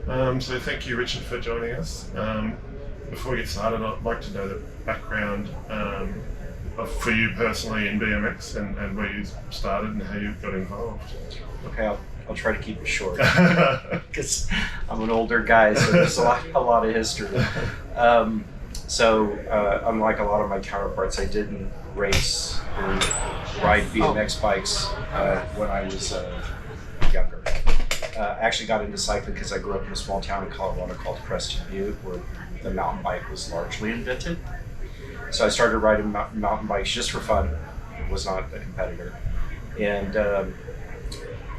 So thank you, Richard, for joining us. Before we get started, I'd like to know the background for you personally in BMX and where you started and how you got involved. Okay, I'll try to keep it short because I'm an older guy, so there's a lot of history. Unlike a lot of my counterparts, I didn't race or ride BMX bikes when I was younger. I actually got into cycling because I grew up in a small town in Colorado called Crested Butte, where the mountain bike was largely invented. So I started riding mountain bikes just for fun. Was not a competitor. And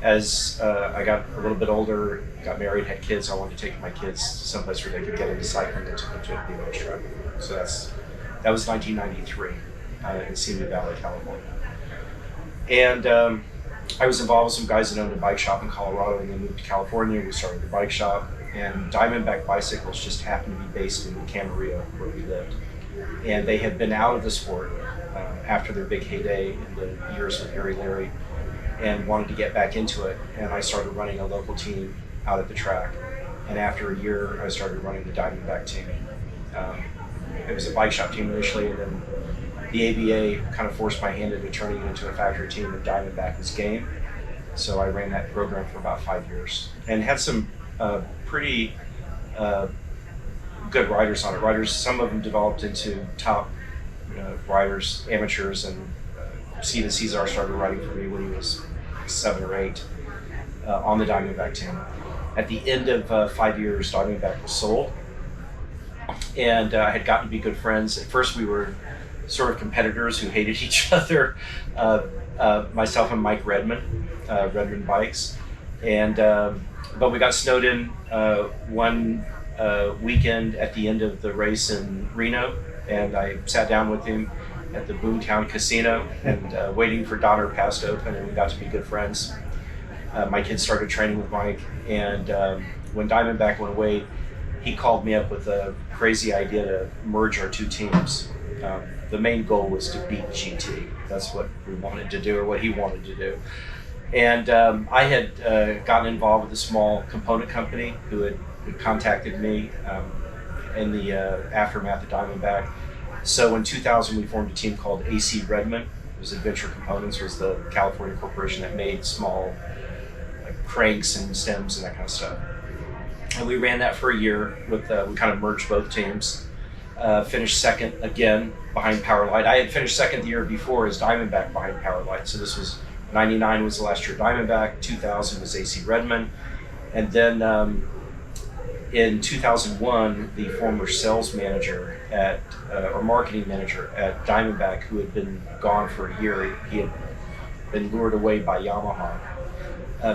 as I got a little bit older, got married, had kids, I wanted to take my kids someplace where they could get into cycling and took them to a BMX track. So that was 1993 in Simi Valley, California. And I was involved with some guys that owned a bike shop in Colorado, and then moved to California. We started the bike shop, and Diamondback Bicycles just happened to be based in Camarillo, where we lived. And they had been out of the sport after their big heyday in the years with Harry Larry, and wanted to get back into it. And I started running a local team out at the track. And after a year, I started running the Diamondback team. It was a bike shop team initially, and then the ABA kind of forced my hand into turning it into a factory team, and Diamondback was game. So I ran that program for about 5 years and had some pretty good riders on it. Some of them developed into top riders, amateurs, and Steven Cesar started riding for me when he was 7 or 8 on the Diamondback team. At the end of 5 years, Diamondback was sold, and I had gotten to be good friends. At first, we were sort of competitors who hated each other, myself and Mike Redmond, Redmond Bikes. But we got snowed in one weekend at the end of the race in Reno, and I sat down with him at the Boomtown Casino and waiting for Donner Pass to open, and we got to be good friends. My kids started training with Mike, and when Diamondback went away, he called me up with a crazy idea to merge our two teams. The main goal was to beat GT. That's what we wanted to do, or what he wanted to do. And I had gotten involved with a small component company who had contacted me in the aftermath of Diamondback. So in 2000, we formed a team called AC Redmond. It was Adventure Components, was the California corporation that made small cranks and stems and that kind of stuff. And we ran that for a year. We kind of merged both teams. Finished second again behind Powerlight. I had finished second the year before as Diamondback behind Powerlight. So this was 99 was the last year Diamondback, 2000 was AC Redmond. And then in 2001, the former sales manager or marketing manager at Diamondback, who had been gone for a year, he had been lured away by Yamaha,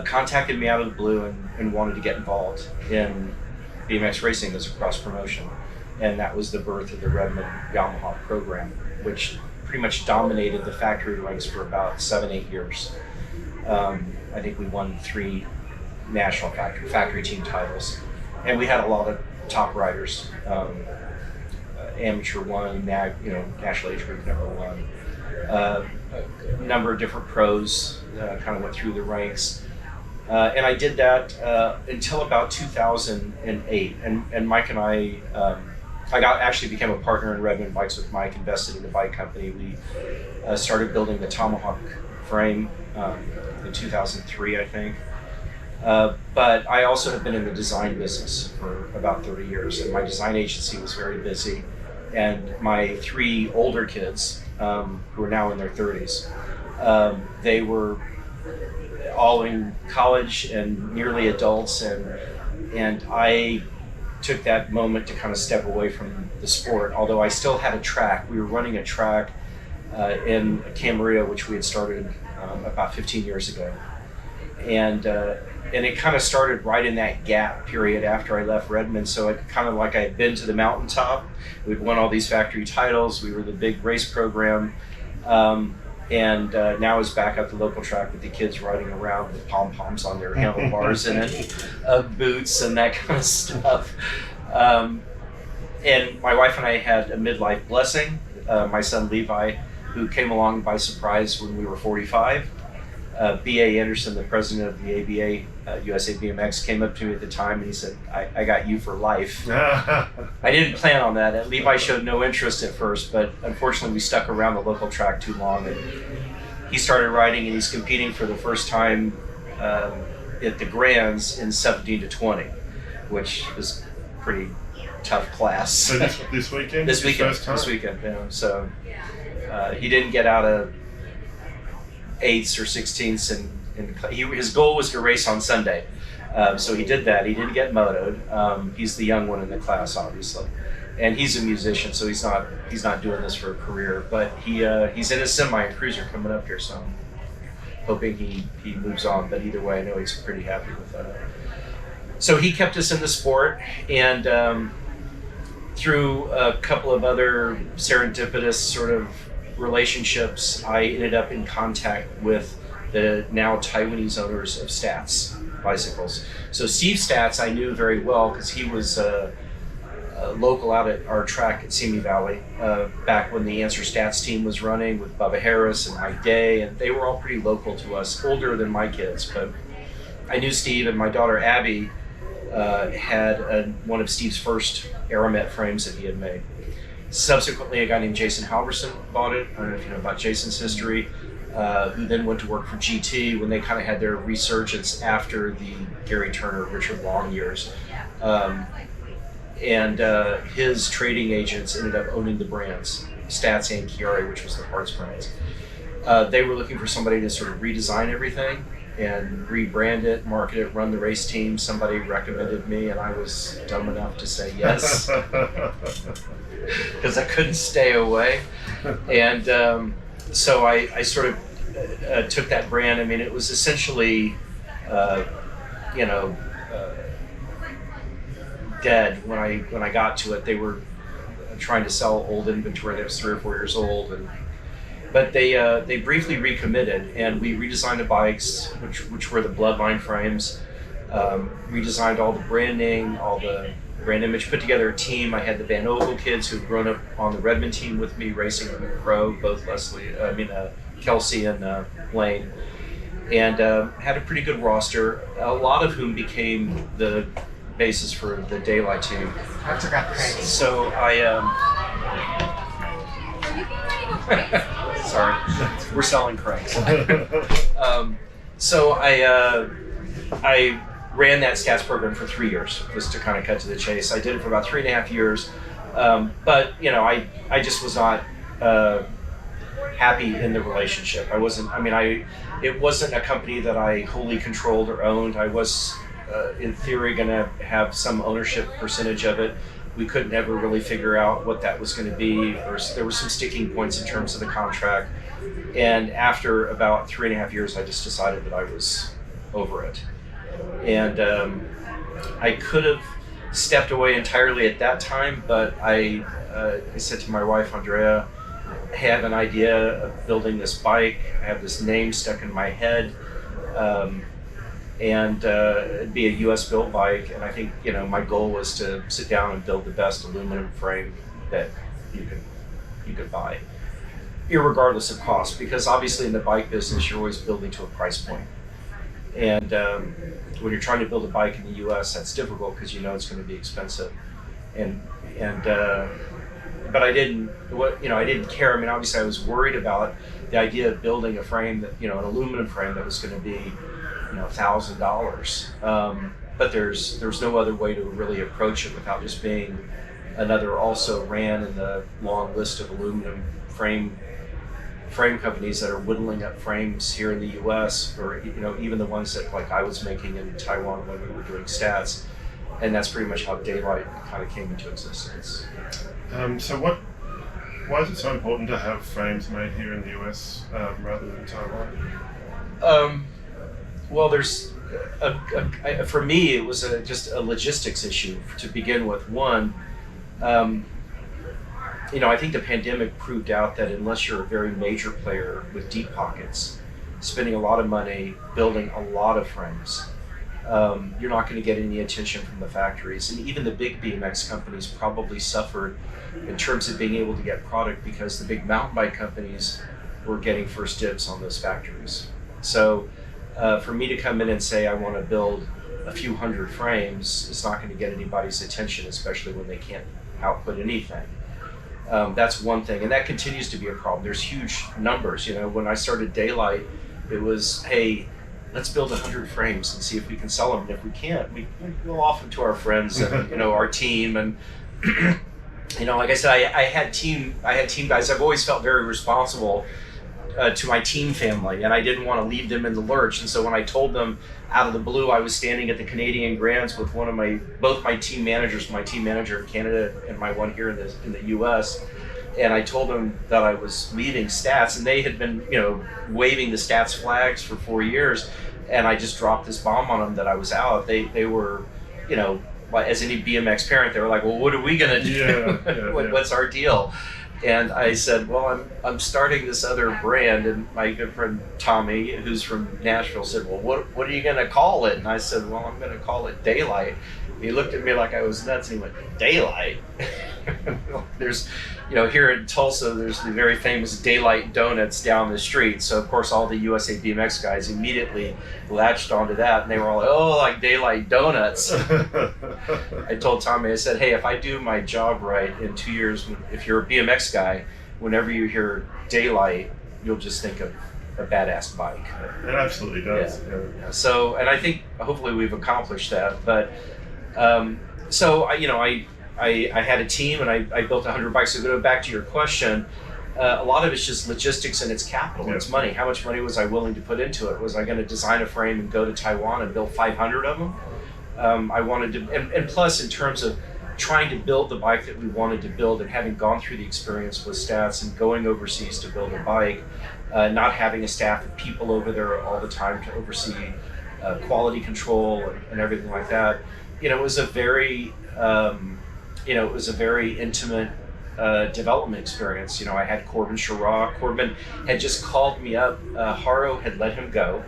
contacted me out of the blue and wanted to get involved in BMX racing as a cross promotion. And that was the birth of the Redmond Yamaha program, which pretty much dominated the factory ranks for about 7-8 years. I think we won 3 national factory team titles. And we had a lot of top riders, amateur 1, national age group number 1. A number of different pros kind of went through the ranks. And I did that until about 2008. And Mike and I actually became a partner in Redmond Bikes with Mike, invested in the bike company. We started building the Tomahawk frame in 2003, I think. But I also have been in the design business for about 30 years, and my design agency was very busy. And my 3 older kids, who are now in their 30s, they were all in college and nearly adults, and I took that moment to kind of step away from the sport. Although I still had a track. We were running a track in Camarillo, which we had started about 15 years ago. And it kind of started right in that gap period after I left Redmond. So it kind of like I had been to the mountaintop. We'd won all these factory titles. We were the big race program. And now is back at the local track with the kids riding around with pom-poms on their handlebars and boots and that kind of stuff. And my wife and I had a midlife blessing. My son Levi, who came along by surprise when we were 45. B.A. Anderson, the president of the ABA, USABMX, came up to me at the time and he said, I got you for life. I didn't plan on that. Levi showed no interest at first, but unfortunately we stuck around the local track too long. And he started riding and he's competing for the first time at the Grands in 17 to 20, which is pretty tough class. So this weekend? This weekend, yeah. So he didn't get out of 8ths or 16ths, and his goal was to race on Sunday. So he did that. He didn't get motoed. He's the young one in the class, obviously, and he's a musician, so he's not doing this for a career. But he's in a semi and cruiser coming up here, so I'm hoping he moves on. But either way, I know he's pretty happy with that. So he kept us in the sport, and through a couple of other serendipitous sort of relationships, I ended up in contact with the now Taiwanese owners of Staats bicycles. So Steve Staats I knew very well because he was a local out at our track at Simi Valley back when the Answer Staats team was running with Bubba Harris and Mike Day, and they were all pretty local to us, older than my kids. But I knew Steve, and my daughter Abby had one of Steve's first Aeromet frames that he had made. Subsequently, a guy named Jason Halverson bought it. I don't know if you know about Jason's history, who then went to work for GT when they kind of had their resurgence after the Gary Turner, Richard Long years. And his trading agents ended up owning the brands, Staats and Ciari, which was the parts brands. They were looking for somebody to sort of redesign everything and rebrand it, market it, run the race team. Somebody recommended me, and I was dumb enough to say yes because I couldn't stay away. And so I sort of took that brand. I mean, it was essentially, dead when I got to it. They were trying to sell old inventory that was 3 or 4 years old, but they briefly recommitted, and we redesigned the bikes, which were the Bloodline frames. Redesigned all the branding, all the brand image, put together a team. I had the Van Ogle kids who'd grown up on the Redmond team with me, racing in the Pro, both Kelsey and Lane, and had a pretty good roster, a lot of whom became the basis for the Daylight team. I forgot the crank. So sorry, we're selling cranks. So I ran that Staats program for 3 years, just to kind of cut to the chase. I did it for about 3.5 years, but I just was not happy in the relationship. It wasn't a company that I wholly controlled or owned. I was in theory going to have some ownership percentage of it. We couldn't ever really figure out what that was going to be. There were some sticking points in terms of the contract. And after about 3.5 years, I just decided that I was over it. And I could have stepped away entirely at that time, but I said to my wife, Andrea, I have an idea of building this bike. I have this name stuck in my head. And it'd be a U.S. built bike, and I think my goal was to sit down and build the best aluminum frame that you could buy, irregardless of cost, because obviously in the bike business you're always building to a price point, and when you're trying to build a bike in the U.S. that's difficult because it's going to be expensive, but I didn't care. I mean, obviously I was worried about the idea of building a frame that an aluminum frame that was going to be $1,000, but there's no other way to really approach it without just being another also ran in the long list of aluminum frame companies that are whittling up frames here in the U.S. or even the ones that like I was making in Taiwan when we were doing Staats, and that's pretty much how Daylight kind of came into existence. So why is it so important to have frames made here in the U.S. Rather than Taiwan? Well, there's for me, it was just a logistics issue to begin with. One, I think the pandemic proved out that unless you're a very major player with deep pockets, spending a lot of money, building a lot of frames, you're not going to get any attention from the factories. And even the big BMX companies probably suffered in terms of being able to get product because the big mountain bike companies were getting first dibs on those factories. So for me to come in and say I want to build a few hundred frames is not going to get anybody's attention, especially when they can't output anything. That's one thing, and that continues to be a problem. There's huge numbers. When I started Daylight, it was, hey, let's build 100 frames and see if we can sell them. And if we can't, we go off them to our friends and our team. And like I said, I had team guys. I've always felt very responsible to my team family, and I didn't want to leave them in the lurch. And so when I told them out of the blue, I was standing at the Canadian Grands with both my team managers, my team manager in Canada and my one here in the U.S. And I told them that I was leaving Staats, and they had been, waving the Staats flags for 4 years. And I just dropped this bomb on them that I was out. They were, as any BMX parent, they were like, well, what are we going to do? What's our deal? And I said, well, I'm starting this other brand. And my good friend Tommy, who's from Nashville, said, well, what are you going to call it? And I said, well, I'm going to call it Daylight. He looked at me like I was nuts, and he went, Daylight? There's, here in Tulsa, there's the very famous Daylight Donuts down the street. So, of course, all the USABMX guys immediately latched onto that, and they were all like, oh, like Daylight Donuts. I told Tommy, I said, hey, if I do my job right in 2 years, if you're a BMX guy, whenever you hear Daylight, you'll just think of a badass bike. It absolutely does. Yeah. So, and I think hopefully we've accomplished that. But so I had a team, and I built 100 bikes. So go back to your question, a lot of it's just logistics and it's capital. It's money. How much money was I willing to put into it? Was I going to design a frame and go to Taiwan and build 500 of them? I wanted to, and plus in terms of trying to build the bike that we wanted to build, and having gone through the experience with Staats and going overseas to build a bike, not having a staff of people over there all the time to oversee quality control and everything like that. It was a very intimate development experience. I had Corbin Sherraw. Corbin had just called me up. Haro had let him go.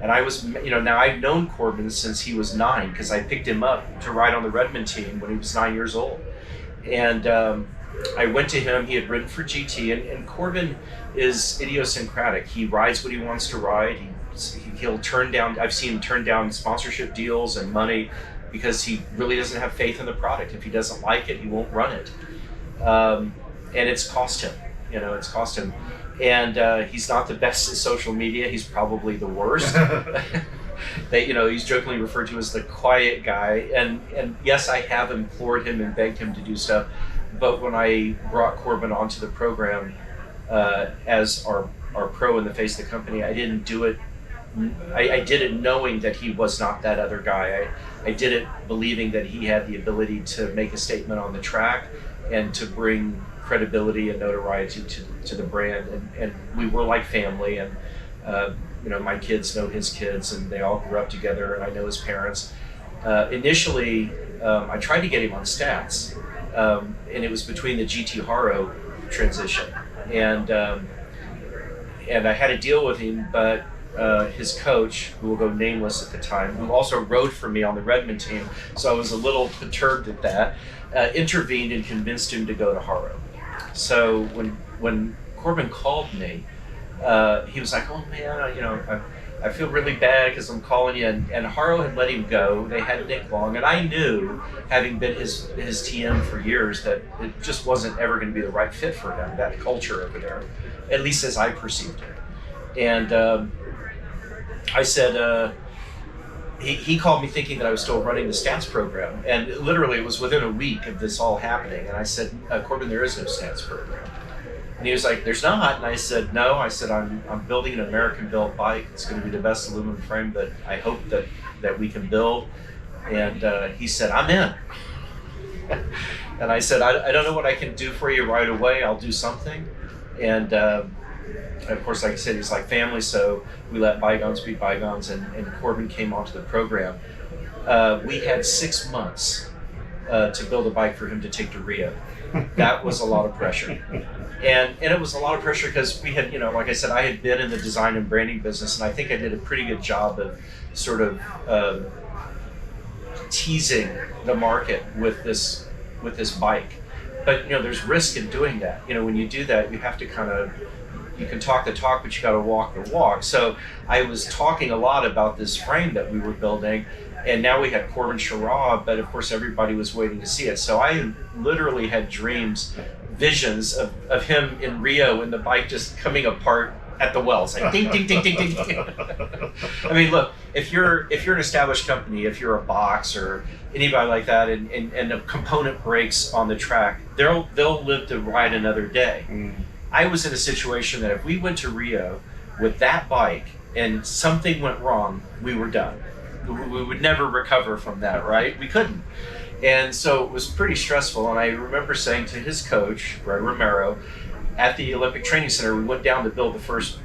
And I was, now I've known Corbin since he was 9, because I picked him up to ride on the Redmond team when he was 9 years old. And I went to him. He had ridden for GT, and Corbin is idiosyncratic. He rides what he wants to ride. He'll turn down, I've seen him turn down sponsorship deals and money because he really doesn't have faith in the product. If he doesn't like it, he won't run it. And it's cost him, it's cost him. And he's not the best at social media. He's probably the worst. He's jokingly referred to as the quiet guy. And yes, I have implored him and begged him to do stuff. But when I brought Corbin onto the program as our pro in the face of the company, I didn't do it. I did it knowing that he was not that other guy. I did it believing that he had the ability to make a statement on the track and to bring credibility and notoriety to the brand. And we were like family. And my kids know his kids, and they all grew up together, and I know his parents. Initially, I tried to get him on Staats, and it was between the GT Haro transition. And I had a deal with him, but his coach, who will go nameless at the time, who also rode for me on the Redmond team, so I was a little perturbed at that, intervened and convinced him to go to Haro. So when Corbin called me, he was like, oh man, I feel really bad because I'm calling you. And Haro had let him go. They had Nick Long, and I knew, having been his TM for years, that it just wasn't ever going to be the right fit for him, that culture over there, at least as I perceived it. And I said, he called me thinking that I was still running the Staats program, and literally it was within a week of this all happening. And I said, Corbin, there is no Staats program. And he was like, there's not. And I said, no. I said, I'm building an American-built bike. It's going to be the best aluminum frame that I hope that we can build. And he said, I'm in. And I said, I don't know what I can do for you right away. I'll do something. And of course, like I said, he's like family, so we let bygones be bygones, and Corbin came onto the program. We had 6 months to build a bike for him to take to Rio. That was a lot of pressure. And it was a lot of pressure because we had, like I said, I had been in the design and branding business, and I think I did a pretty good job of sort of teasing the market with this bike. But there's risk in doing that. When you do that, you have to kind of you can talk the talk, but you got to walk the walk. So I was talking a lot about this frame that we were building, and now we had Corbin Sherrod, but of course everybody was waiting to see it. So I literally had visions of him in Rio and the bike just coming apart at the wells, like ding, ding, ding, ding, ding, ding. I mean, look, if you're an established company, if you're a box or anybody like that, and a component breaks on the track, they'll live to ride another day. I was in a situation that if we went to Rio with that bike and something went wrong, we were done. We would never recover from that, right? We couldn't. And so it was pretty stressful. And I remember saying to his coach, Ray Romero, at the Olympic Training Center, we went down to build the first,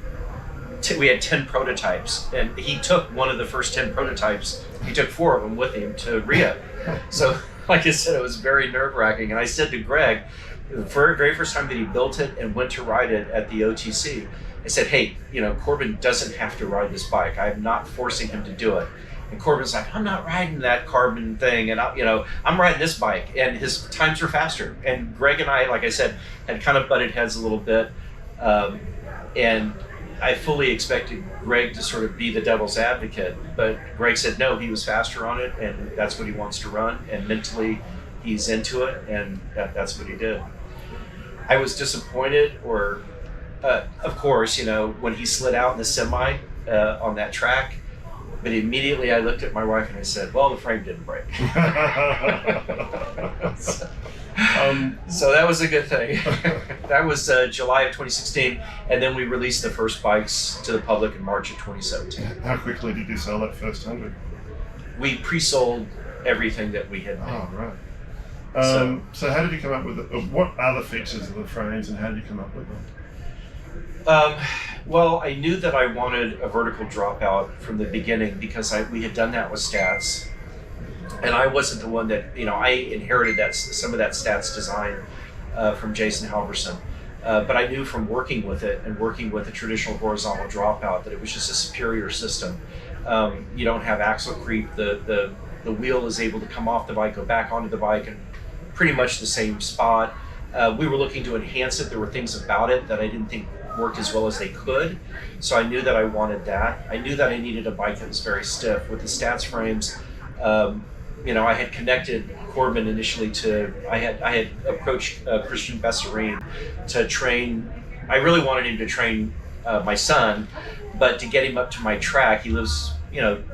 we had 10 prototypes. And he took one of the first 10 prototypes, he took 4 of them with him to Rio. So, like I said, it was very nerve-wracking. And I said to Greg, the very first time that he built it and went to ride it at the OTC, I said, hey, Corbin doesn't have to ride this bike. I'm not forcing him to do it. And Corbin's like, I'm not riding that carbon thing, and I'm riding this bike. And his times were faster. And Greg and I, like I said, had kind of butted heads a little bit. And I fully expected Greg to sort of be the devil's advocate. But Greg said no, he was faster on it, and that's what he wants to run. And mentally, he's into it, and that's what he did. I was disappointed, of course, when he slid out in the semi on that track. But immediately I looked at my wife and I said, well, the frame didn't break. So that was a good thing. That was July of 2016. And then we released the first bikes to the public in March of 2017. How quickly did you sell that first 100? We pre-sold everything that we had made. Oh, right. So how did you come up with it? What are the features of the frames and how did you come up with them? Well, I knew that I wanted a vertical dropout from the beginning because we had done that with Staats, and I wasn't the one that, I inherited some of that Staats design from Jason Halverson, but I knew from working with it and working with a traditional horizontal dropout that it was just a superior system. You don't have axle creep. The wheel is able to come off the bike, go back onto the bike, and pretty much the same spot. We were looking to enhance it. There were things about it that I didn't think worked as well as they could. So I knew that I wanted that. I knew that I needed a bike that was very stiff. With the Staats frames, I had connected Corbin initially I had approached Christian Besserine to train. I really wanted him to train my son, but to get him up to my track, he lives,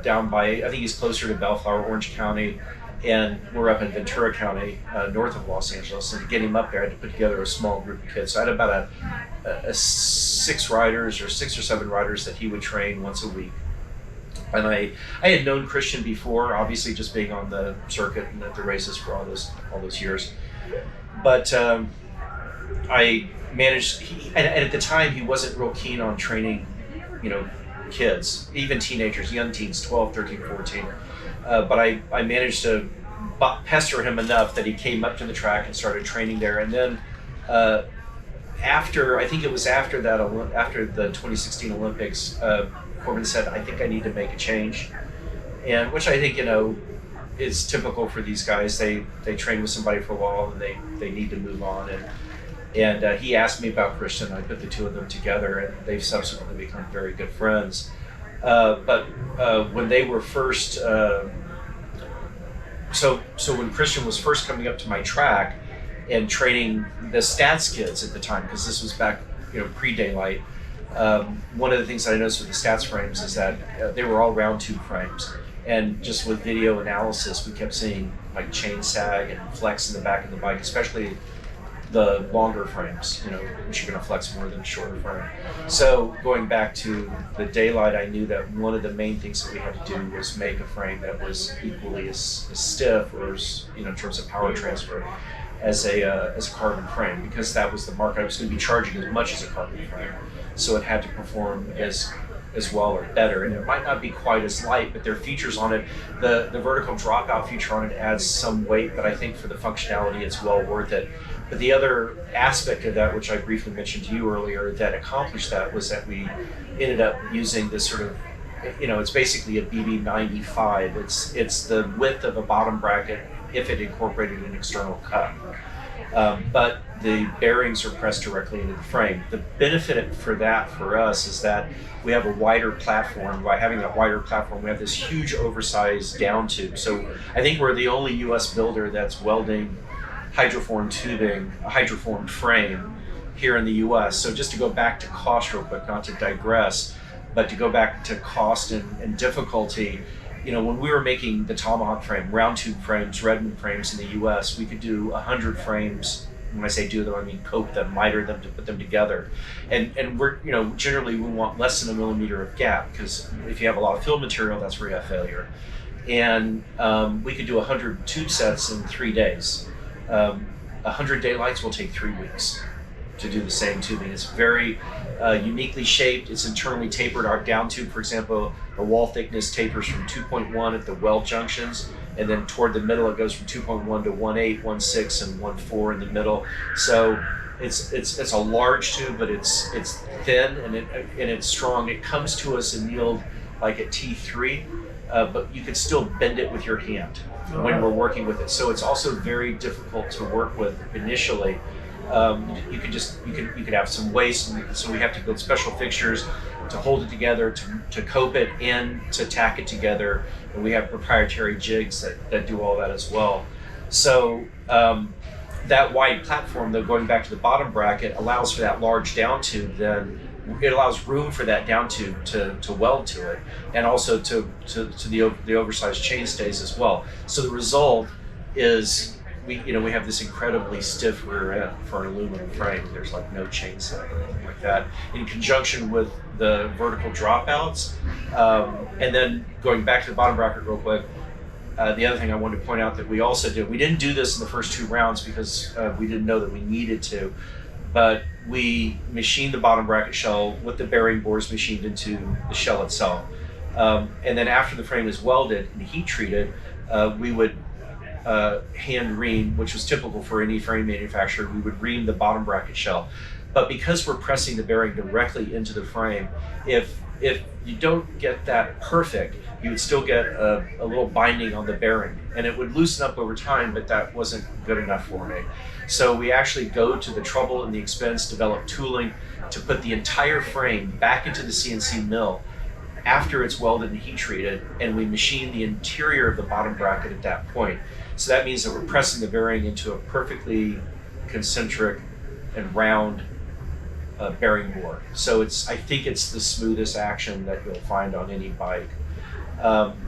down by, I think he's closer to Bellflower, Orange County, and we're up in Ventura County, north of Los Angeles. And to get him up there, I had to put together a small group of kids. So I had about a 6 or 7 riders that he would train once a week. And I had known Christian before, obviously just being on the circuit and at the races for all those years. But I managed, and at the time he wasn't real keen on training, kids, even teenagers, young teens, 12, 13, 14. But I managed to pester him enough that he came up to the track and started training there. And then after the 2016 Olympics, Corbin said, I think I need to make a change. And which I think, is typical for these guys. They train with somebody for a while and they need to move on. And he asked me about Christian. I put the two of them together, and they've subsequently become very good friends. But when they were first, so when Christian was first coming up to my track and training the Staats kids at the time, because this was back, pre-daylight, one of the things that I noticed with the Staats frames is that they were all round tube frames. And just with video analysis, we kept seeing like chain sag and flex in the back of the bike, especially the longer frames, which are going to flex more than a shorter frame. So going back to the daylight, I knew that one of the main things that we had to do was make a frame that was equally as stiff, or as, in terms of power transfer, as a carbon frame, because that was the market. I was going to be charging as much as a carbon frame, so it had to perform as well or better. And it might not be quite as light, but there are features on it. The vertical dropout feature on it adds some weight, but I think for the functionality, it's well worth it. But the other aspect of that, which I briefly mentioned to you earlier, that accomplished that was that we ended up using this sort of, it's basically a BB95. It's the width of a bottom bracket if it incorporated an external cup. but the bearings are pressed directly into the frame. The benefit for that for us is that we have a wider platform. By having that wider platform, we have this huge oversized down tube. So I think we're the only US builder that's welding hydroform tubing, a hydroformed frame here in the US. So just to go back to cost real quick, not to digress, but to go back to cost and difficulty, when we were making the Tomahawk frame, round tube frames, Redmond frames in the US, we could do 100 frames. When I say do them, I mean coat them, miter them to put them together. And we're, generally we want less than a millimeter of gap, because if you have a lot of fill material, that's where you have failure. And we could do 100 tube sets in 3 days. 100 daylights will take 3 weeks to do the same tubing. It's very uniquely shaped. It's internally tapered. Our down tube, for example, the wall thickness tapers from 2.1 at the weld junctions, and then toward the middle it goes from 2.1 to 1.8, 1.6, and 1.4 in the middle. So it's a large tube, but it's thin and it's strong. It comes to us in yield like at T3, but you could still bend it with your hand when we're working with it. So it's also very difficult to work with initially. You could have some waste, and so we have to build special fixtures to hold it together, to cope it, and to tack it together. And we have proprietary jigs that do all that as well. So that wide platform, though, going back to the bottom bracket, allows for that large down tube. Then it allows room for that down tube to weld to it, and also to the oversized chainstays as well. So the result is we have this incredibly stiff rear end for an aluminum frame. There's like no chainstay or anything like that. In conjunction with the vertical dropouts, and then going back to the bottom bracket real quick. The other thing I wanted to point out that we also did, we didn't do this in the first 2 rounds because we didn't know that we needed to, but we machined the bottom bracket shell with the bearing bores machined into the shell itself. And then after the frame is welded and heat treated, we would hand ream, which was typical for any frame manufacturer. We would ream the bottom bracket shell. But because we're pressing the bearing directly into the frame, if you don't get that perfect, you would still get a little binding on the bearing, and it would loosen up over time, but that wasn't good enough for me. So we actually go to the trouble and the expense, develop tooling to put the entire frame back into the CNC mill after it's welded and heat treated, and we machine the interior of the bottom bracket at that point. So that means that we're pressing the bearing into a perfectly concentric and round bearing bore. So I think it's the smoothest action that you'll find on any bike.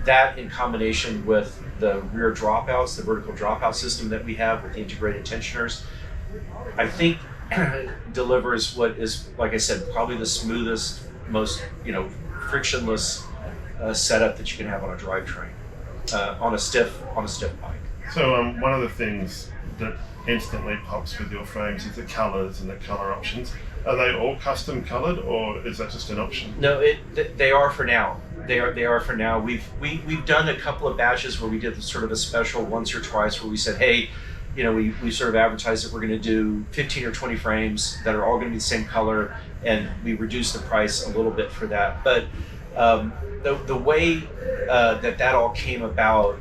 That in combination with the rear dropouts, the vertical dropout system that we have with the integrated tensioners, I think delivers what is, like I said, probably the smoothest, most frictionless setup that you can have on a drivetrain on a stiff bike. So one of the things that instantly pops with your frames is the colors and the color options. Are they all custom colored, or is that just an option? No, they are for now. They are for now. We've done a couple of batches where we did sort of a special once or twice where we said, hey, we sort of advertised that we're going to do 15 or 20 frames that are all going to be the same color, and we reduced the price a little bit for that. But the way that all came about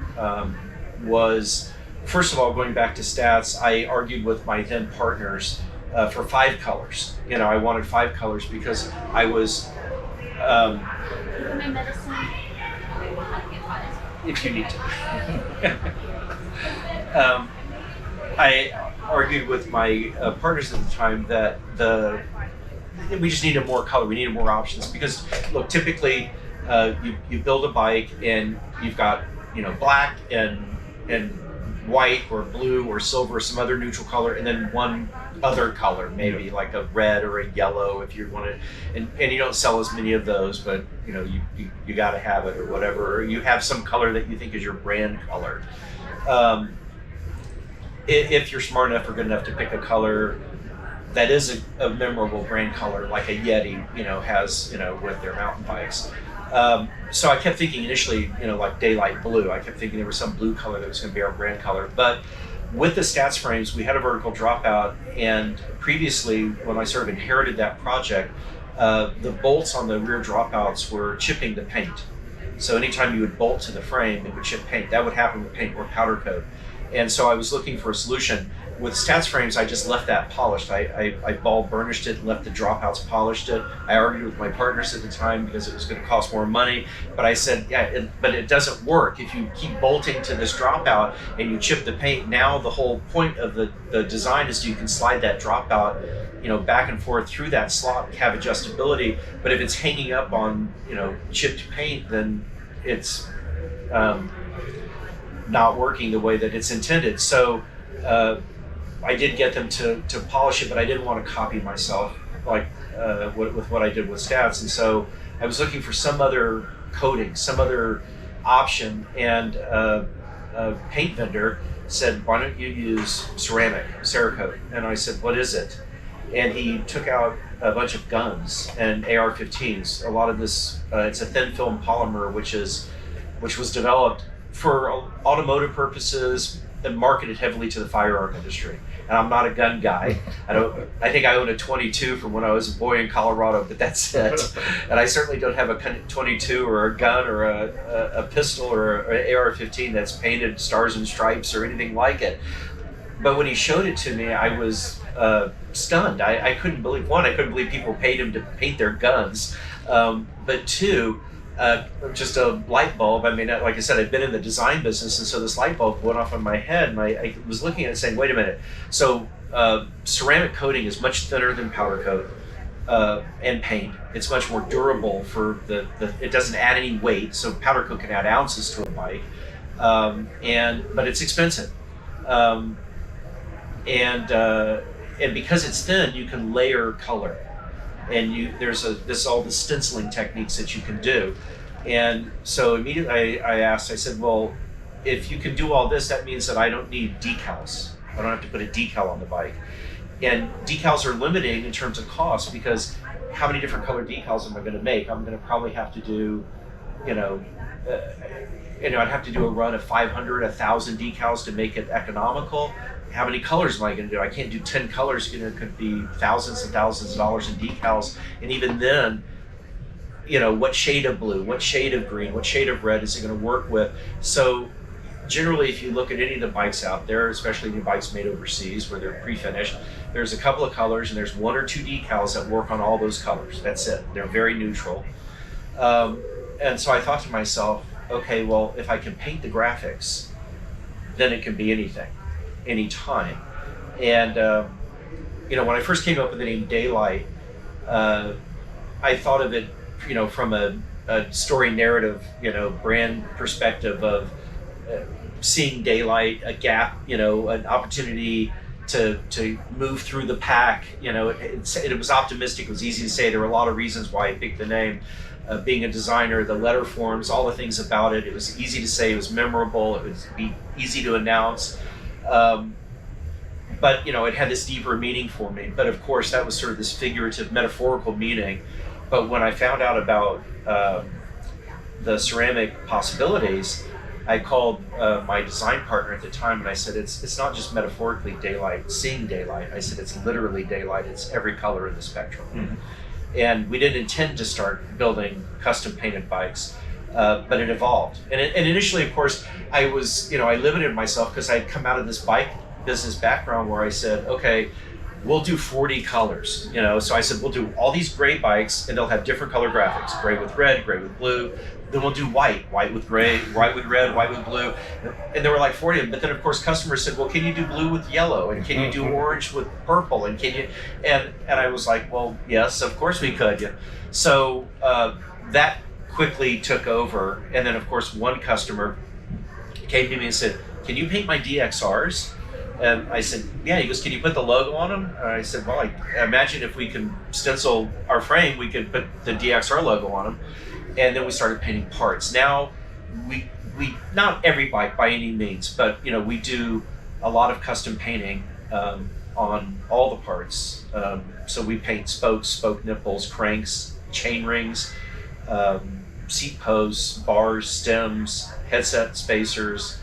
was, first of all, going back to Staats, I argued with my then partners for 5 colors. I wanted 5 colors because I was. If you need to. I argued with my partners at the time that we just needed more color. We needed more options because, look, typically you build a bike and you've got black and white or blue or silver or some other neutral color, and then one other color, maybe like a red or a yellow if you want to, and you don't sell as many of those, but you got to have it or whatever, or you have some color that you think is your brand color. If you're smart enough or good enough to pick a color that is a memorable brand color, like a Yeti, has, with their mountain bikes. So I kept thinking initially, like daylight blue. I kept thinking there was some blue color that was going to be our brand color. But with the Staats frames, we had a vertical dropout, and previously, when I sort of inherited that project, the bolts on the rear dropouts were chipping the paint. So anytime you would bolt to the frame, it would chip paint. That would happen with paint or powder coat. And so I was looking for a solution. With Staats frames, I just left that polished. I ball burnished it and left the dropouts polished it. I argued with my partners at the time because it was going to cost more money. But I said, yeah, but it doesn't work. If you keep bolting to this dropout and you chip the paint, now the whole point of the design is you can slide that dropout, back and forth through that slot, have adjustability. But if it's hanging up on, chipped paint, then it's not working the way that it's intended. So I did get them to polish it, but I didn't want to copy myself with what I did with Staats. And so I was looking for some other coating, some other option, and a paint vendor said, why don't you use ceramic, Cerakote? And I said, what is it? And he took out a bunch of guns and AR-15s. A lot of this, it's a thin film polymer, which was developed for automotive purposes and marketed heavily to the firearm industry. And I'm not a gun guy. I think I own a 22 from when I was a boy in Colorado, but that's it. And I certainly don't have a 22 or a gun or a pistol or an AR-15 that's painted stars and stripes or anything like it. But when he showed it to me, I was stunned. I couldn't believe, one, I couldn't believe people paid him to paint their guns. But two, just a light bulb. I mean, like I said, I've been in the design business, and so this light bulb went off in my head, and I was looking at it saying, wait a minute. So ceramic coating is much thinner than powder coat and paint. It's much more durable it doesn't add any weight, so powder coat can add ounces to a bike, but it's expensive. And because it's thin, you can layer color. And there's all the stenciling techniques that you can do. And so immediately I said, well, if you can do all this, that means that I don't need decals. I don't have to put a decal on the bike. And decals are limiting in terms of cost, because how many different color decals am I going to make? I'm going to probably have to do, I'd have to do a run of 500, 1,000 decals to make it economical. How many colors am I going to do? I can't do 10 colors. It could be thousands and thousands of dollars in decals. And even then, what shade of blue, what shade of green, what shade of red is it going to work with? So generally, if you look at any of the bikes out there, especially new bikes made overseas where they're pre-finished, there's a couple of colors and there's one or two decals that work on all those colors. That's it. They're very neutral. And so I thought to myself, okay, well, if I can paint the graphics, then it can be anything. Anytime. And when I first came up with the name Daylight, I thought of it from a story narrative brand perspective of seeing daylight, a gap, an opportunity to move through the pack. It was optimistic. It was easy to say. There were a lot of reasons why I picked the name. Being a designer, the letter forms, all the things about it. It was easy to say. It was memorable. It was easy to announce. But it had this deeper meaning for me. But of course, that was sort of this figurative, metaphorical meaning. But when I found out about the ceramic possibilities, I called my design partner at the time, and I said, it's not just metaphorically daylight, seeing daylight. I said, it's literally daylight. It's every color in the spectrum. Mm-hmm. And we didn't intend to start building custom painted bikes. But it evolved. And initially, of course, I was, I limited myself because I'd come out of this bike business background where I said, okay, we'll do 40 colors, So I said, we'll do all these gray bikes and they'll have different color graphics, gray with red, gray with blue. Then we'll do white with gray, white with red, white with blue. And there were like 40 of them. But then, of course, customers said, well, can you do blue with yellow? And can you do orange with purple? And can you, and I was like, well, yes, of course we could. Yeah. So that quickly took over. And then, of course, one customer came to me and said, can you paint my DXRs? And I said, yeah. He goes, can you put the logo on them? And I said, well, I imagine if we can stencil our frame, we could put the DXR logo on them. And then we started painting parts. Now, we not every bike by any means, but we do a lot of custom painting on all the parts. So we paint spokes, spoke nipples, cranks, chain rings, seat posts, bars, stems, headset spacers,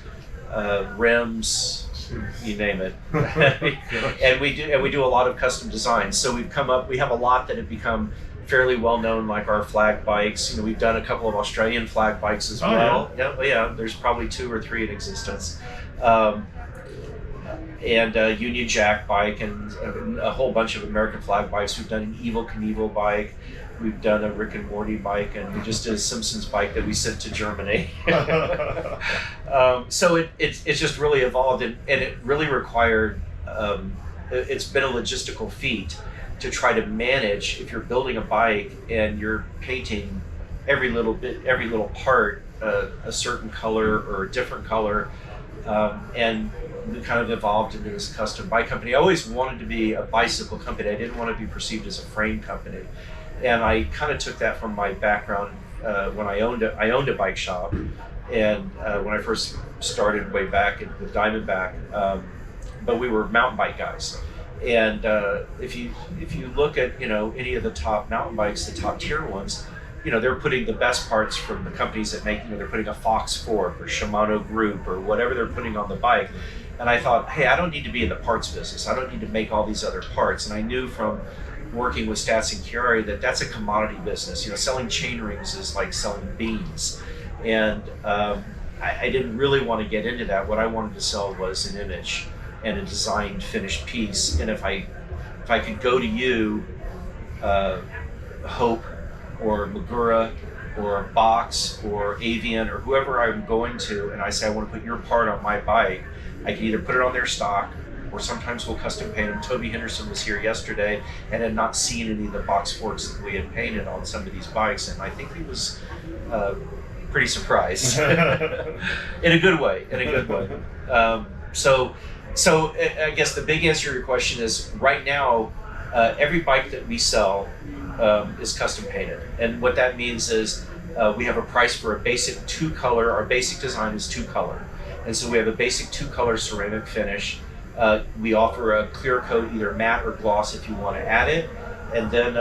rims, you name it. and we do a lot of custom designs. So we have a lot that have become fairly well known, like our flag bikes. We've done a couple of Australian flag bikes as well. Yeah, there's probably 2 or 3 in existence. and a Union Jack bike, and a whole bunch of American flag bikes. We've done an Evel Knievel bike. We've done a Rick and Morty bike, and we just did a Simpsons bike that we sent to Germany. So it's just really evolved, and it really required, it's been a logistical feat to try to manage if you're building a bike and you're painting every little part a certain color or a different color. And we kind of evolved into this custom bike company. I always wanted to be a bicycle company. I didn't want to be perceived as a frame company. And I kind of took that from my background when I owned a bike shop, and when I first started way back with Diamondback, but we were mountain bike guys. And if you look at any of the top mountain bikes, the top tier ones, they're putting the best parts from the companies that make, they're putting a Fox Fork or Shimano Group or whatever they're putting on the bike. And I thought, hey, I don't need to be in the parts business. I don't need to make all these other parts. And I knew from working with Staats and Ciari that that's a commodity business. Selling chain rings is like selling beans. And I didn't really want to get into that. What I wanted to sell was an image and a designed finished piece. And if I could go to you, Hope or Magura or Box or Avian or whoever I'm going to, and I say I want to put your part on my bike, I can either put it on their stock, or sometimes we'll custom paint them. Toby Henderson was here yesterday and had not seen any of the box forks that we had painted on some of these bikes, and I think he was pretty surprised in a good way. So I guess the big answer to your question is right now, every bike that we sell is custom painted, and what that means is we have a price for a basic 2-color. Our basic design is 2-color, and so we have a basic 2-color ceramic finish. We offer a clear coat, either matte or gloss if you want to add it, and then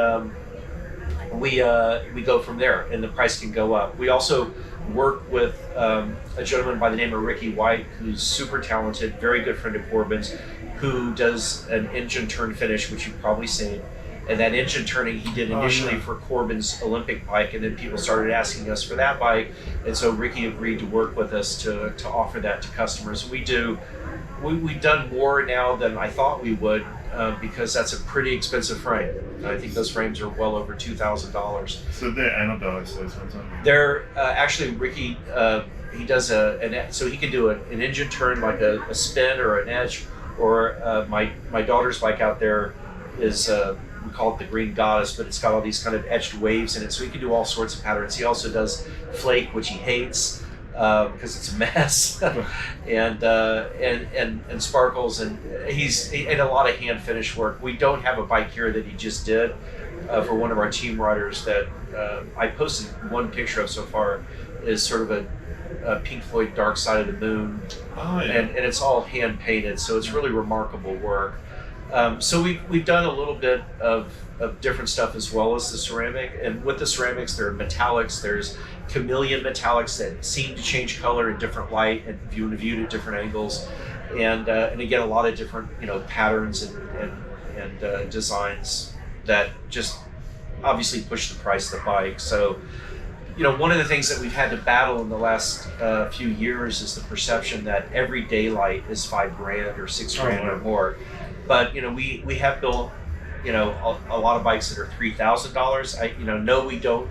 we go from there, and the price can go up. We also work with a gentleman by the name of Ricky White, who's super talented, very good friend of Corbin's, who does an engine turn finish, which you've probably seen. And that engine turning he did initially for Corbin's Olympic bike, and then people started asking us for that bike, and so Ricky agreed to work with us to offer that to customers. We've done more now than I thought we would, because that's a pretty expensive frame. I think those frames are well over $2,000. So they're anodized, those ones, aren't they? They're actually Ricky. He does so he can do an engine turn like a spin or an edge, or my daughter's bike out there is. We call it the Green Goddess, but it's got all these kind of etched waves in it, so he can do all sorts of patterns. He also does flake, which he hates because it's a mess, and sparkles, and and a lot of hand finish work. We don't have a bike here that he just did for one of our team riders that I posted one picture of so far. Is sort of a Pink Floyd Dark Side of the Moon, and it's all hand painted, so it's really remarkable work. So we've done a little bit of different stuff as well as the ceramic. And with the ceramics, there are metallics. There's chameleon metallics that seem to change color in different light and viewed at different angles. And again, a lot of different patterns and designs that just obviously push the price of the bike. So one of the things that we've had to battle in the last few years is the perception that every daylight is $5,000 or $6,000 or more. But we have built a lot of bikes that are $3,000. No, we don't.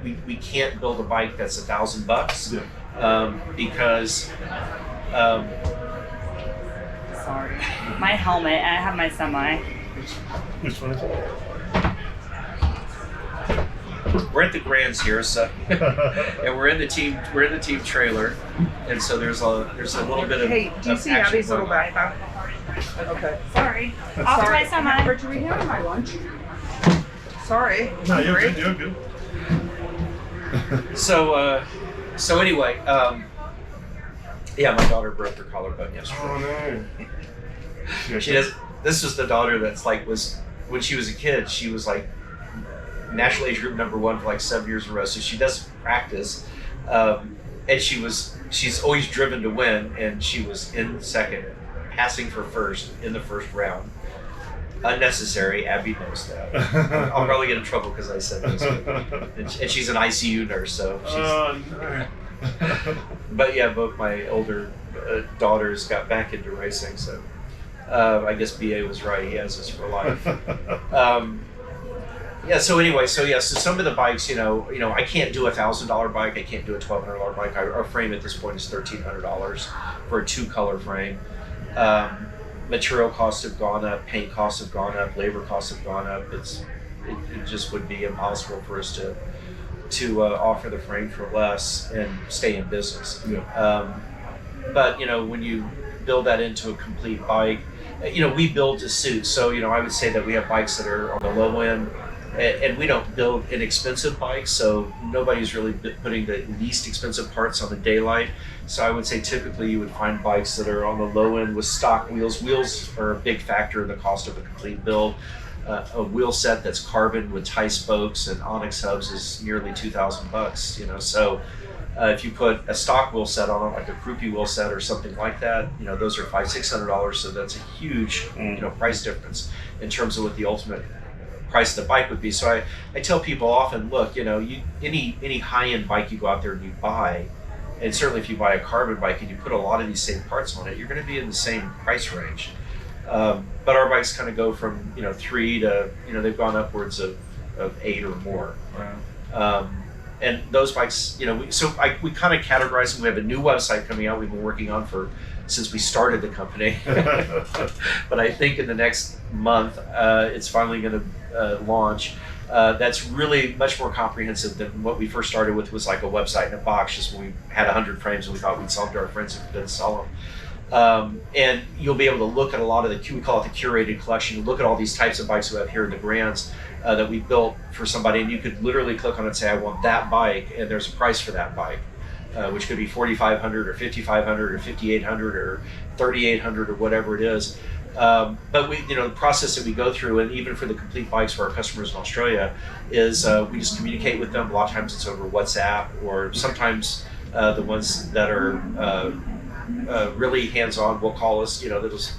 We can't build a bike that's $1,000 because. Sorry, my helmet. I have my semi. Which one is it? We're at the Grands here, so and we're in the team trailer, and so there's a little bit of. Hey, do you see Abby's little bag? Okay. Sorry. Off to my semi. Richard, we have my lunch. Sorry. No, you're good. You're good. So anyway, yeah, my daughter broke her collarbone yesterday. Oh no. She does. This was the daughter that's was when she was a kid. She was like national age group #1 for like 7 years in a row. So she doesn't practice, and she's always driven to win, and she was in second, passing for first in the first round. Unnecessary. Abby knows that. I'll probably get in trouble because I said this. And she's an ICU nurse, so she's. Oh no. but yeah, both my older daughters got back into racing, so I guess BA was right. He has us for life. Yeah. So anyway, so some of the bikes, I can't do $1,000 bike. I can't do a $1,200 bike. Our frame at this point is $1,300 for a 2-color frame. Material costs have gone up, paint costs have gone up, labor costs have gone up. It just would be impossible for us to offer the frame for less and stay in business. Yeah. But when you build that into a complete bike, we build to suit. So I would say that we have bikes that are on the low end, and we don't build inexpensive bikes. So nobody's really putting the least expensive parts on the daylight. So I would say typically you would find bikes that are on the low end with stock wheels. Wheels are a big factor in the cost of a complete build. A wheel set that's carbon with tie spokes and onyx hubs is nearly $2,000. So if you put a stock wheel set on it, like a Kruppe wheel set or something like that, those are $500-$600. So that's a huge price difference in terms of what the ultimate price of the bike would be. So I tell people often, look, any high-end bike you go out there and you buy, and certainly if you buy a carbon bike and you put a lot of these same parts on it, you're going to be in the same price range. But our bikes kind of go from 3 to they've gone upwards of 8 or more. Wow. And those bikes, we kind of categorize them. We have a new website coming out we've been working on since we started the company. But I think in the next month it's finally going to launch. That's really much more comprehensive than what we first started with, was like a website in a box, just when we had 100 frames and we thought we'd sell them to our friends if we didn't sell them. And you'll be able to look at a lot of we call it the curated collection. You look at all these types of bikes we have here in the Grands that we built for somebody, and you could literally click on it and say, I want that bike, and there's a price for that bike, which could be $4,500 or $5,500 or $5,800 or $3,800 or whatever it is. But we, the process that we go through, and even for the complete bikes for our customers in Australia, is we just communicate with them. A lot of times it's over WhatsApp, or sometimes the ones that are really hands-on will call us. They'll just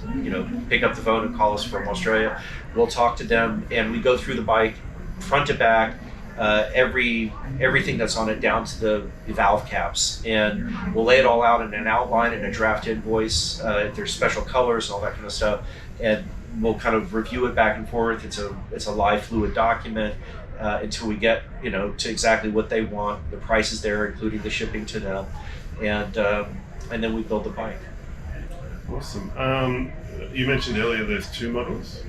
pick up the phone and call us from Australia. We'll talk to them, and we go through the bike front to back, everything that's on it down to the valve caps, and we'll lay it all out in an outline and a draft invoice. If there's special colors and all that kind of stuff, and we'll kind of review it back and forth. It's a live fluid document until we get to exactly what they want. The price is there, including the shipping to them, and then we build the bike. Awesome. You mentioned earlier there's 2 models.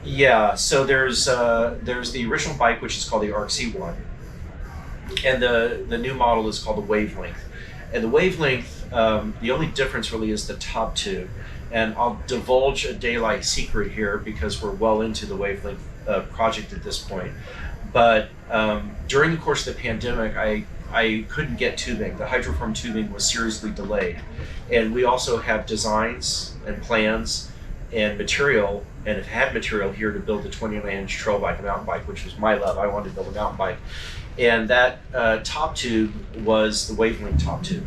Yeah, so there's the original bike, which is called the RC1, and the new model is called the Wavelength. And the Wavelength, the only difference really is the top tube. And I'll divulge a daylight secret here because we're well into the Wavelength project at this point. But during the course of the pandemic, I couldn't get tubing. The hydroform tubing was seriously delayed. And we also have designs and plans and material, and have had material here to build a 29-inch trail bike, a mountain bike, which was my love. I wanted to build a mountain bike. And that top tube was the Wavelength top tube.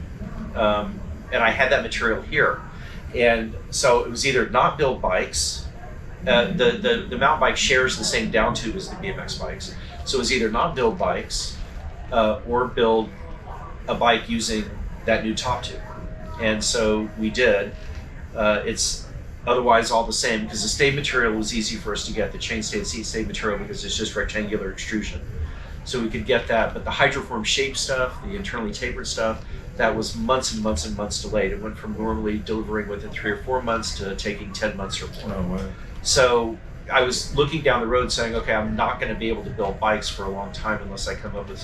And I had that material here. And so it was either not build bikes, the mountain bike shares the same down tube as the BMX bikes. So it was either not build bikes or build a bike using that new top tube. And so we did. It's otherwise all the same, because the stay material was easy for us to get, the chain stay material, because it's just rectangular extrusion. So we could get that, but the hydroform shape stuff, the internally tapered stuff, that was months and months and months delayed. It went from normally delivering within 3 or 4 months to taking 10 months or more. Oh, wow. So I was looking down the road saying, okay, I'm not going to be able to build bikes for a long time unless I come up with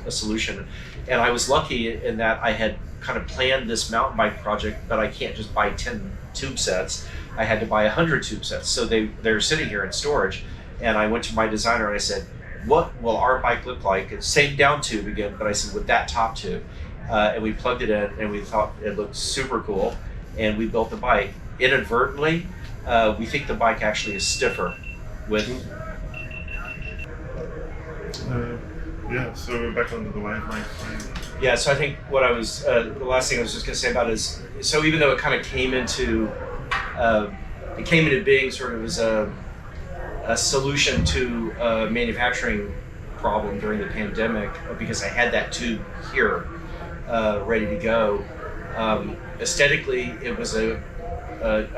a solution. And I was lucky in that I had kind of planned this mountain bike project, but I can't just buy 10 tube sets. I had to buy 100 tube sets. So they're sitting here in storage. And I went to my designer and I said, what will our bike look like? It's same down tube again, but I said, with that top tube. And we plugged it in, and we thought it looked super cool. And we built the bike. Inadvertently, we think the bike actually is stiffer with. Yeah, so we're back onto the Wavelength. Yeah, so I think what I was, the last thing I was just going to say about it is, so even though it kind of came into being sort of as a solution to a manufacturing problem during the pandemic, because I had that tube here, ready to go. Aesthetically, it was a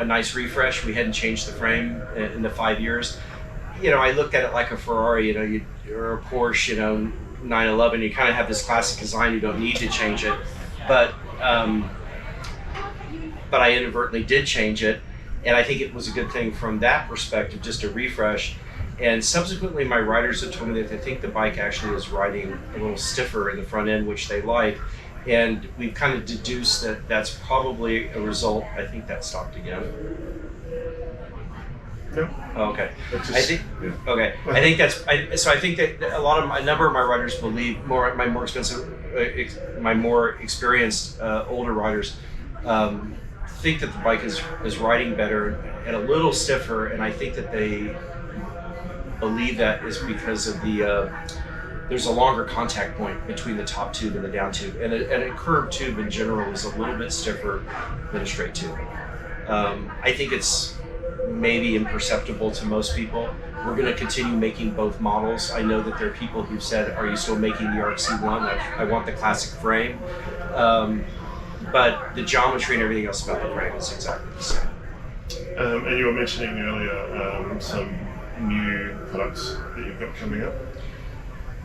nice refresh. We hadn't changed the frame in the 5 years. I looked at it like a Ferrari, or a Porsche, 911. You kind of have this classic design. You don't need to change it, but I inadvertently did change it, and I think it was a good thing from that perspective, just a refresh. And subsequently, my riders have told me that they think the bike actually is riding a little stiffer in the front end, which they like. And we've kind of deduced that that's probably a result. I think that stopped again. No. Oh, okay. Just, I think. yeah. Okay. I think that's. So I think that a number of my riders believe my more experienced older riders think that the bike is riding better and a little stiffer, and I think that they believe that is because of there's a longer contact point between the top tube and the down tube, and a curved tube in general is a little bit stiffer than a straight tube. I think it's maybe imperceptible to most people. We're going to continue making both models. I know that there are people who've said, "Are you still making the RC1? I want the classic frame." But the geometry and everything else about the frame is exactly the same. And you were mentioning earlier some new products that you've got coming up.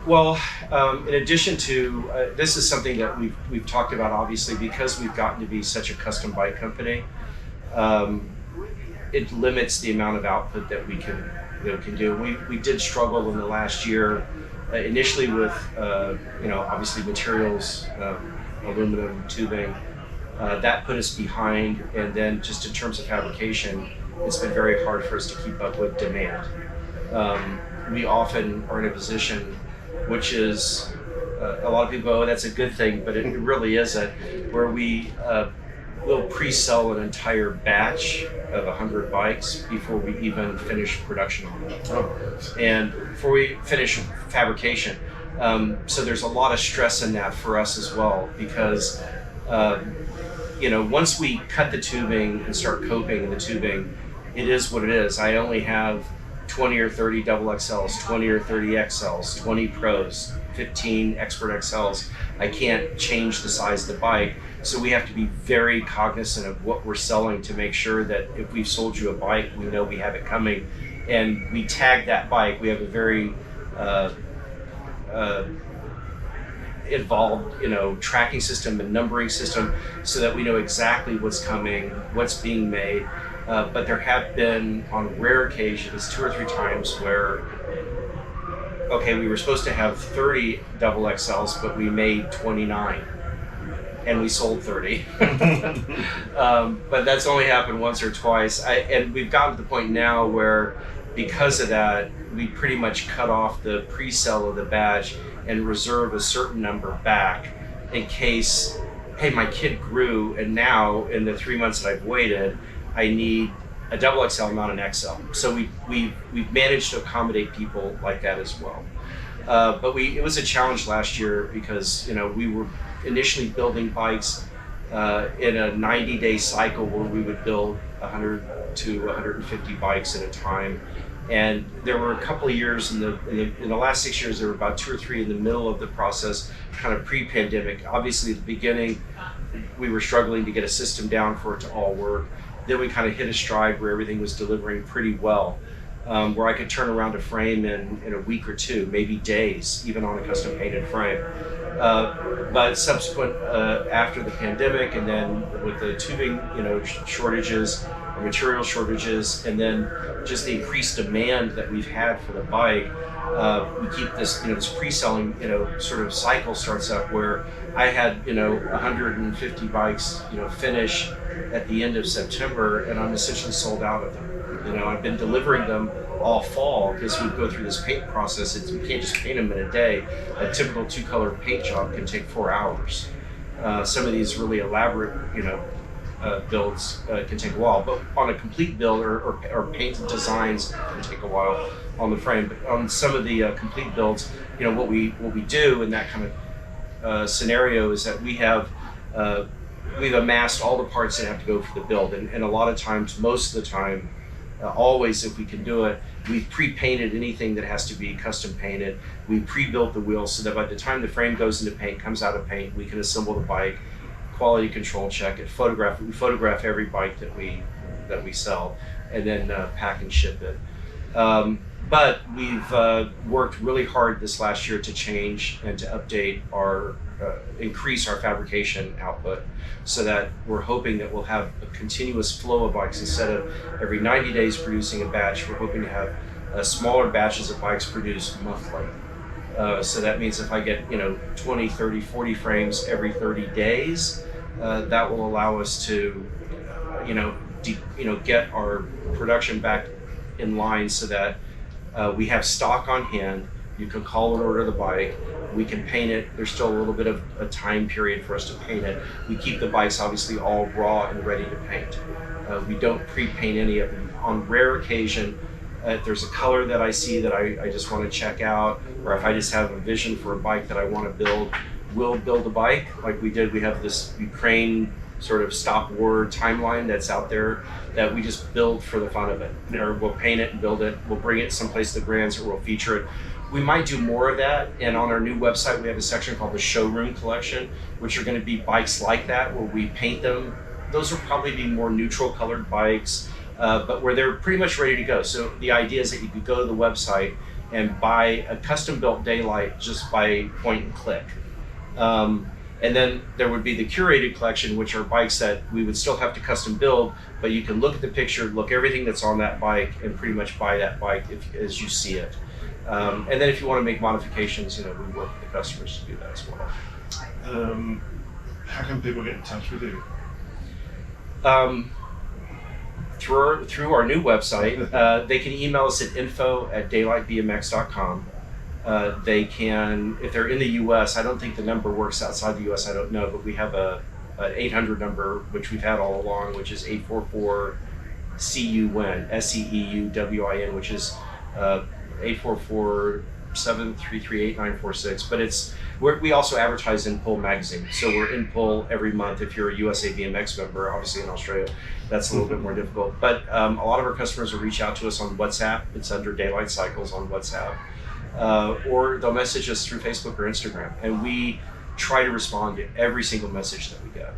Well, in addition to this is something that we've talked about, obviously, because we've gotten to be such a custom bike company. It limits the amount of output that we can do. We did struggle in the last year, initially with obviously materials, aluminum tubing. That put us behind, and then just in terms of fabrication, it's been very hard for us to keep up with demand. We often are in a position, which is a lot of people go, "Oh, that's a good thing," but it really isn't, where we will pre-sell an entire batch of 100 bikes before we even finish production on them. Oh. And before we finish fabrication. So there's a lot of stress in that for us as well, because once we cut the tubing and start coping in the tubing, it is what it is. I only have 20 or 30 double XLs, 20 or 30 XLs, 20 Pros, 15 Expert XLs. I can't change the size of the bike, so we have to be very cognizant of what we're selling to make sure that if we've sold you a bike, we know we have it coming, and we tag that bike. We have a very involved, tracking system and numbering system, so that we know exactly what's coming, what's being made. But there have been, on rare occasions, 2 or 3 times where, we were supposed to have 30 double XLs, but we made 29, and we sold 30. But that's only happened once or twice. And we've gotten to the point now where, because of that, we pretty much cut off the pre-sale of the batch and reserve a certain number back in case, hey, my kid grew, and now in the 3 months that I've waited, I need a double XL, not an XL. So we've managed to accommodate people like that as well. But it was a challenge last year because we were initially building bikes in a 90-day cycle where we would build 100 to 150 bikes at a time. And there were a couple of years in the last 6 years, there were about 2 or 3 in the middle of the process, kind of pre-pandemic. Obviously, at the beginning, we were struggling to get a system down for it to all work. Then we kind of hit a stride where everything was delivering pretty well, where I could turn around a frame in a week or 2, maybe days, even on a custom painted frame. But subsequent after the pandemic, and then with the tubing, shortages, or material shortages, and then just the increased demand that we've had for the bike, we keep this, this pre-selling, sort of cycle starts up where I had, 150 bikes, finish at the end of September, and I'm essentially sold out of them. I've been delivering them all fall because we go through this paint process. You can't just paint them in a day. A typical 2-color paint job can take 4 hours. Some of these really elaborate, builds can take a while, but on a complete build or painted designs can take a while on the frame. But on some of the complete builds, what we do in that kind of scenario is that we've amassed all the parts that have to go for the build, and a lot of times, most of the time, always, if we can do it. We've pre-painted anything that has to be custom painted. We pre-built the wheels so that by the time the frame goes into paint, comes out of paint, we can assemble the bike, quality control check it, we photograph every bike that we sell, and then pack and ship it. But we've worked really hard this last year to change and to update our, increase our fabrication output, so that we're hoping that we'll have a continuous flow of bikes. Instead of every 90 days producing a batch, we're hoping to have smaller batches of bikes produced monthly. So that means if I get 20, 30, 40 frames every 30 days, that will allow us to get our production back in line so that we have stock on hand. You can call and order the bike. We can paint it. There's still a little bit of a time period for us to paint it. We keep the bikes obviously all raw and ready to paint. We don't pre-paint any of them. On rare occasion, if there's a color that I see that I just want to check out, or if I just have a vision for a bike that I want to build, we'll build a bike like we did. We have this Ukraine sort of stop war timeline that's out there that we just build for the fun of it. Or we'll paint it and build it. We'll bring it someplace to the Grands, or we'll feature it. We might do more of that, and on our new website we have a section called the Showroom Collection, which are going to be bikes like that where we paint them. Those will probably be more neutral colored bikes, but where they're pretty much ready to go. So the idea is that you could go to the website and buy a custom built Daylight just by point and click. And then there would be the curated collection, which are bikes that we would still have to custom build, but you can look at the picture, look everything that's on that bike, and pretty much buy that bike as you see it. And then if you want to make modifications, we work with the customers to do that as well. How can people get in touch with you? Through our new website, they can email us at info@daylightbmx.com. They can, if they're in the U.S., I don't think the number works outside the U.S., I don't know, but we have an 800 number, which we've had all along, which is 844-CUWIN, SEEUWIN, which is 844-733-8946. But we also advertise in Pull magazine, so we're in Pull every month. If you're a USABMX member, obviously in Australia, that's a little bit more difficult. But a lot of our customers will reach out to us on WhatsApp. It's under Daylight Cycles on WhatsApp. Or they'll message us through Facebook or Instagram, and we try to respond to every single message that we get.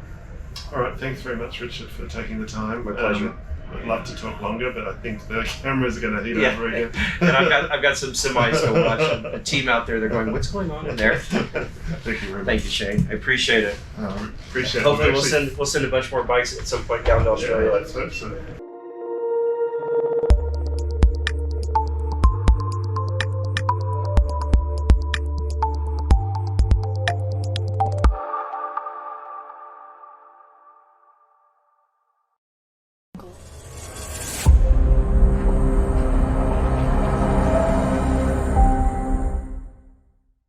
All right, thanks very much, Richard, for taking the time. My pleasure. I'd love to talk longer, but I think the cameras are going to heat over again. And I've got some semis to watch, a team out there. They're going, "What's going on in there?" Thank you very much. Thank you, Shane. I appreciate it. Appreciate it. Hopefully, we'll send a bunch more bikes at some point down to Australia. Yeah, let's hope so.